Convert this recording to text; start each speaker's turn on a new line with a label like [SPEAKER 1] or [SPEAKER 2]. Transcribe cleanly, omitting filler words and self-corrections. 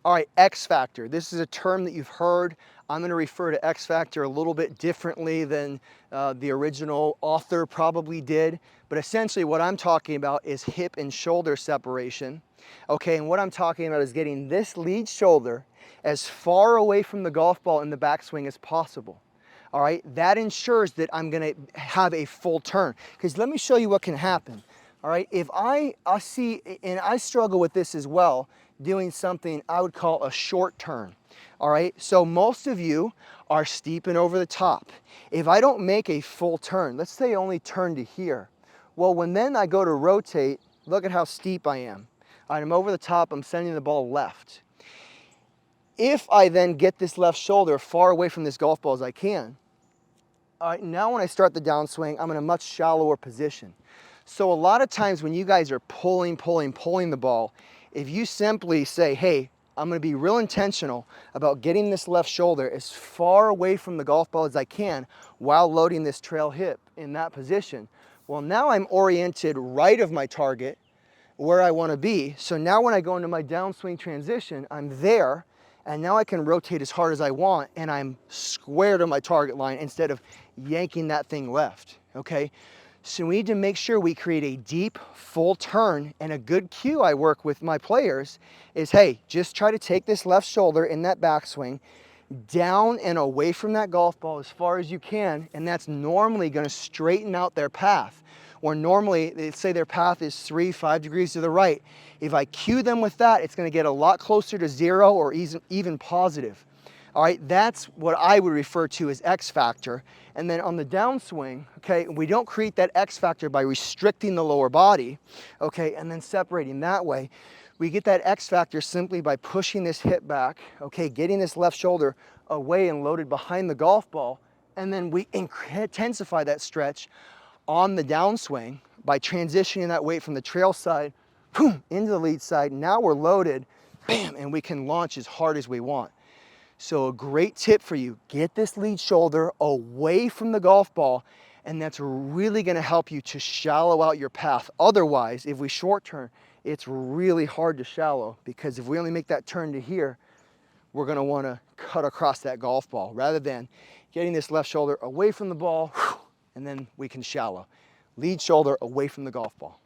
[SPEAKER 1] All right, X factor. This is a term that you've heard. I'm going to refer to X factor a little bit differently than the original author probably did. But essentially what I'm talking about is hip and shoulder separation. Okay, and what I'm talking about is getting this lead shoulder as far away from the golf ball in the backswing as possible. All right, that ensures that I'm going to have a full turn. Because let me show you what can happen. All right, if I see, and I struggle with this as well, doing something I would call a short turn. All right, so most of you are steeping over the top. If I don't make a full turn, let's say I only turn to here. Well, when then I go to rotate, look at how steep I am. I'm over the top, I'm sending the ball left. If I then get this left shoulder far away from this golf ball as I can, all right, now when I start the downswing, I'm in a much shallower position. So a lot of times when you guys are pulling the ball, if you simply say, hey, I'm gonna be real intentional about getting this left shoulder as far away from the golf ball as I can while loading this trail hip in that position, well, now I'm oriented right of my target where I wanna be. So now when I go into my downswing transition, I'm there, and now I can rotate as hard as I want, and I'm square to my target line instead of yanking that thing left, okay? So we need to make sure we create a deep, full turn, and a good cue I work with my players is, hey, just try to take this left shoulder in that backswing down and away from that golf ball as far as you can, and that's normally gonna straighten out their path. Or normally, they say their path is 3-5 degrees to the right. If I cue them with that, it's gonna get a lot closer to zero or even positive. All right, that's what I would refer to as X factor. And then on the downswing, okay, we don't create that X factor by restricting the lower body, okay, and then separating that way. We get that X factor simply by pushing this hip back, okay, getting this left shoulder away and loaded behind the golf ball, and then we intensify that stretch on the downswing by transitioning that weight from the trail side boom, into the lead side. Now we're loaded, bam, and we can launch as hard as we want. So a great tip for you, get this lead shoulder away from the golf ball, and that's really gonna help you to shallow out your path. Otherwise, if we short turn, it's really hard to shallow, because if we only make that turn to here, we're gonna wanna cut across that golf ball rather than getting this left shoulder away from the ball, and then we can shallow. Lead shoulder away from the golf ball.